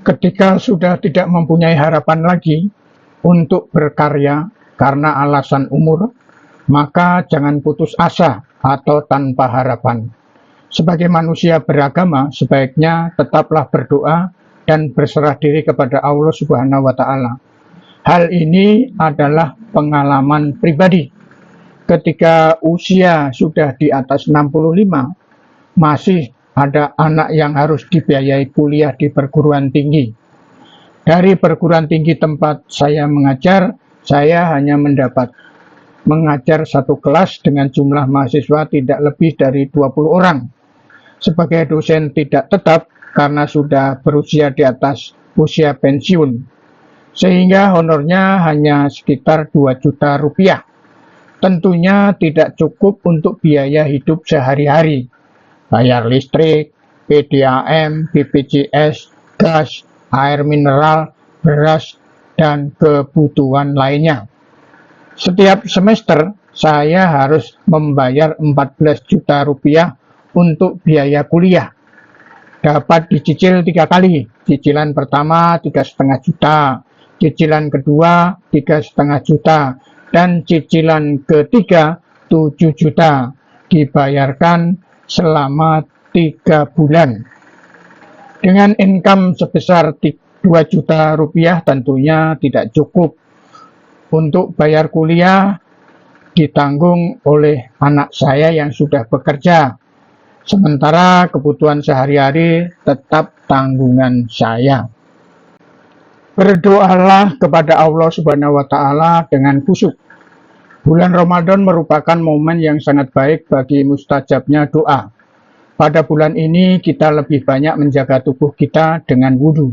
Ketika sudah tidak mempunyai harapan lagi untuk berkarya karena alasan umur, maka jangan putus asa atau tanpa harapan. Sebagai manusia beragama, sebaiknya tetaplah berdoa dan berserah diri kepada Allah Subhanahu wa Ta'ala. Hal ini adalah pengalaman pribadi. Ketika usia sudah di atas 65, masih ada anak yang harus dibiayai kuliah di perguruan tinggi. Dari perguruan tinggi tempat saya mengajar, saya hanya mendapat mengajar satu kelas dengan jumlah mahasiswa tidak lebih dari 20 orang. Sebagai dosen tidak tetap karena sudah berusia di atas usia pensiun, sehingga honornya hanya sekitar 2 juta rupiah. Tentunya tidak cukup untuk biaya hidup sehari-hari, bayar listrik, PDAM, BPJS, gas, air mineral, beras, dan kebutuhan lainnya. Setiap semester saya harus membayar 14 juta rupiah untuk biaya kuliah. Dapat dicicil 3 kali. Cicilan pertama 3,5 juta, cicilan kedua 3,5 juta, dan cicilan ketiga 7 juta. Dibayarkan selama 3 bulan. Dengan income sebesar 2 juta rupiah tentunya tidak cukup untuk bayar kuliah, ditanggung oleh anak saya yang sudah bekerja. Sementara kebutuhan sehari-hari tetap tanggungan saya. Berdoalah kepada Allah Subhanahu wa Ta'ala dengan khusyuk. Bulan Ramadan merupakan momen yang sangat baik bagi mustajabnya doa. Pada bulan ini kita lebih banyak menjaga tubuh kita dengan wudhu.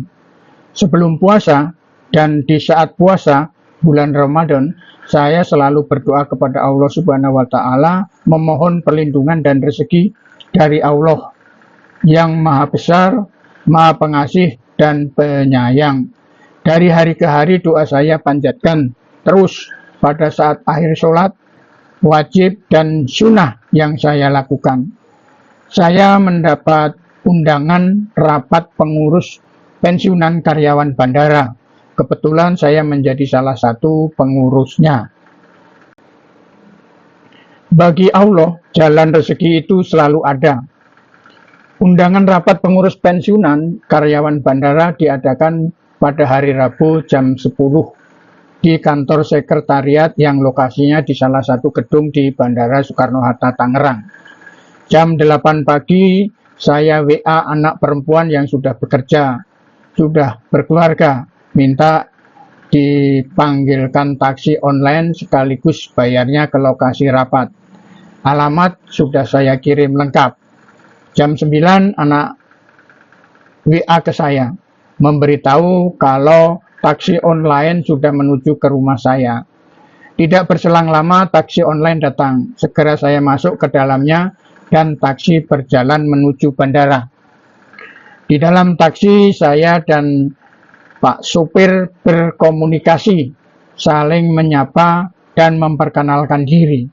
Sebelum puasa dan di saat puasa bulan Ramadan, saya selalu berdoa kepada Allah Subhanahu wa Ta'ala, memohon perlindungan dan rezeki dari Allah yang Maha Besar, Maha Pengasih, dan Penyayang. Dari hari ke hari doa saya panjatkan terus pada saat akhir sholat, wajib dan sunnah yang saya lakukan. Saya mendapat undangan rapat pengurus pensiunan karyawan bandara. Kebetulan saya menjadi salah satu pengurusnya. Bagi Allah, jalan rezeki itu selalu ada. Undangan rapat pengurus pensiunan karyawan bandara diadakan pada hari Rabu jam 10 di kantor sekretariat yang lokasinya di salah satu gedung di Bandara Soekarno-Hatta, Tangerang. Jam 8 pagi, saya WA anak perempuan yang sudah bekerja, sudah berkeluarga, minta dipanggilkan taksi online sekaligus bayarnya ke lokasi rapat. Alamat sudah saya kirim lengkap. Jam 9 anak WA ke saya, memberitahu kalau taksi online sudah menuju ke rumah saya. Tidak berselang lama taksi online datang. Segera saya masuk ke dalamnya dan taksi berjalan menuju bandara. Di dalam taksi saya dan Pak sopir berkomunikasi, saling menyapa dan memperkenalkan diri.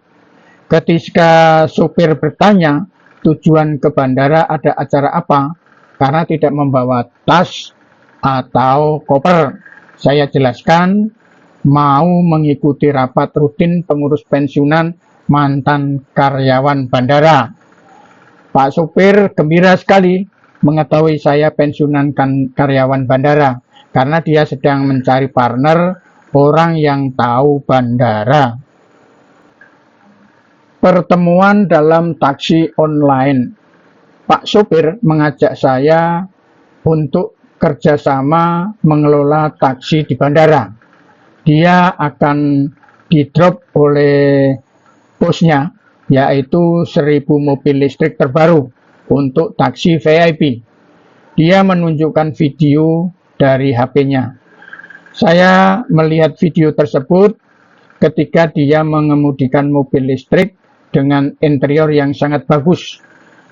Ketika sopir bertanya tujuan ke bandara ada acara apa, karena tidak membawa tas atau koper, saya jelaskan mau mengikuti rapat rutin pengurus pensiunan mantan karyawan bandara. Pak sopir gembira sekali mengetahui saya pensiunan karyawan bandara, karena dia sedang mencari partner orang yang tahu bandara. Pertemuan dalam taksi online. Pak sopir mengajak saya untuk kerjasama mengelola taksi di bandara. Dia akan di-drop oleh bosnya, yaitu 1.000 mobil listrik terbaru untuk taksi VIP. Dia menunjukkan video dari HP-nya. Saya melihat video tersebut ketika dia mengemudikan mobil listrik dengan interior yang sangat bagus.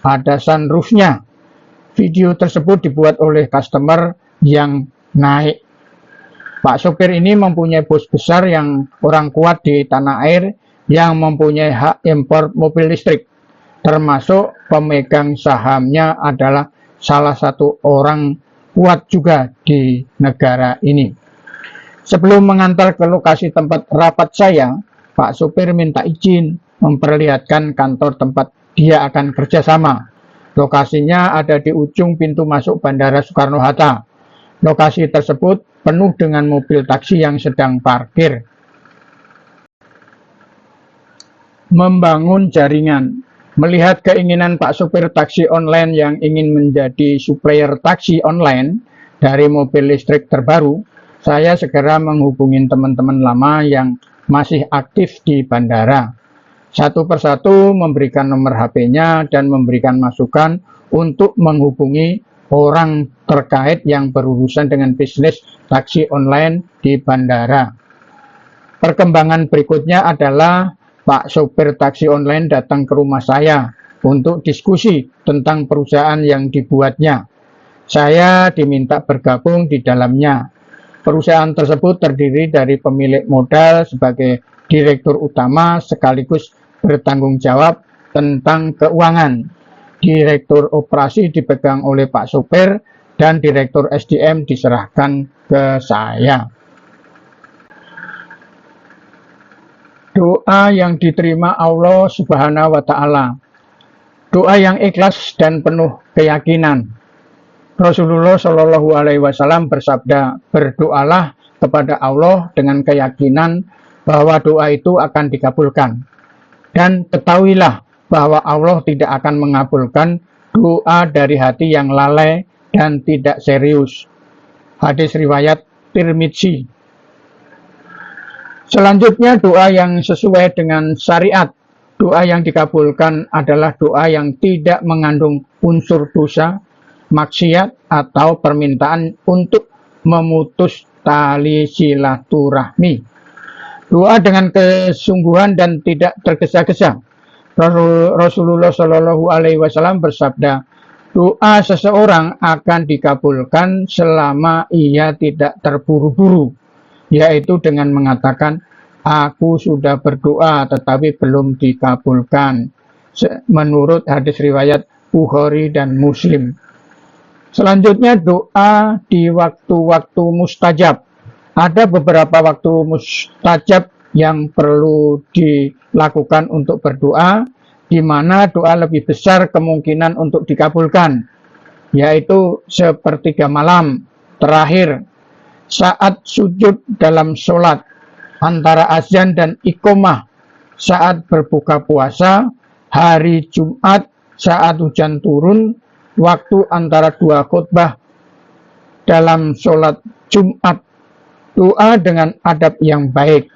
Ada sunroofnya. Video tersebut dibuat oleh customer yang naik. Pak sopir ini mempunyai bos besar yang orang kuat di tanah air yang mempunyai hak impor mobil listrik. Termasuk pemegang sahamnya adalah salah satu orang kuat juga di negara ini. Sebelum mengantar ke lokasi tempat rapat saya, Pak supir minta izin memperlihatkan kantor tempat dia akan kerjasama. Lokasinya ada di ujung pintu masuk Bandara Soekarno-Hatta. Lokasi tersebut penuh dengan mobil taksi yang sedang parkir. Membangun jaringan. Melihat keinginan Pak supir taksi online yang ingin menjadi supplier taksi online dari mobil listrik terbaru, saya segera menghubungi teman-teman lama yang masih aktif di bandara. Satu persatu memberikan nomor HP-nya dan memberikan masukan untuk menghubungi orang terkait yang berurusan dengan bisnis taksi online di bandara. Perkembangan berikutnya adalah Pak sopir taksi online datang ke rumah saya untuk diskusi tentang perusahaan yang dibuatnya. Saya diminta bergabung di dalamnya. Perusahaan tersebut terdiri dari pemilik modal sebagai direktur utama sekaligus bertanggung jawab tentang keuangan. Direktur operasi dipegang oleh Pak sopir dan direktur SDM diserahkan ke saya. Doa yang diterima Allah Subhanahu wa Ta'ala. Doa yang ikhlas dan penuh keyakinan. Rasulullah Shallallahu Alaihi Wasallam bersabda, berdoalah kepada Allah dengan keyakinan bahwa doa itu akan dikabulkan. Dan ketahuilah bahwa Allah tidak akan mengabulkan doa dari hati yang lalai dan tidak serius. Hadis riwayat Tirmidzi. Selanjutnya doa yang sesuai dengan syariat. Doa yang dikabulkan adalah doa yang tidak mengandung unsur dosa, maksiat, atau permintaan untuk memutus tali silaturahmi. Doa dengan kesungguhan dan tidak tergesa-gesa. Rasulullah Shallallahu Alaihi Wasallam bersabda, doa seseorang akan dikabulkan selama ia tidak terburu-buru, yaitu dengan mengatakan, aku sudah berdoa tetapi belum dikabulkan, menurut hadis riwayat Bukhari dan Muslim. Selanjutnya doa di waktu-waktu mustajab. Ada beberapa waktu mustajab yang perlu dilakukan untuk berdoa, di mana doa lebih besar kemungkinan untuk dikabulkan, yaitu sepertiga malam terakhir, saat sujud dalam sholat, antara azan dan iqomah, saat berbuka puasa, hari Jumat, saat hujan turun, waktu antara dua khutbah dalam sholat Jumat. Doa dengan adab yang baik,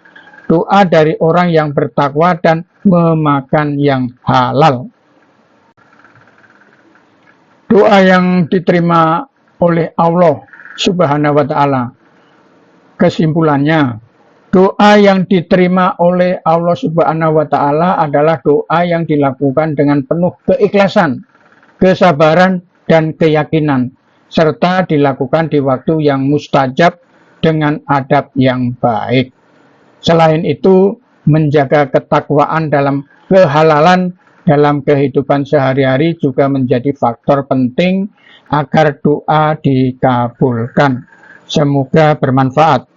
doa dari orang yang bertakwa dan memakan yang halal. Doa yang diterima oleh Allah Subhanahu wa Ta'ala. Kesimpulannya, doa yang diterima oleh Allah Subhanahu wa Ta'ala adalah doa yang dilakukan dengan penuh keikhlasan, kesabaran, dan keyakinan, serta dilakukan di waktu yang mustajab dengan adab yang baik. Selain itu, menjaga ketakwaan dalam kehalalan dalam kehidupan sehari-hari juga menjadi faktor penting agar doa dikabulkan. Semoga bermanfaat.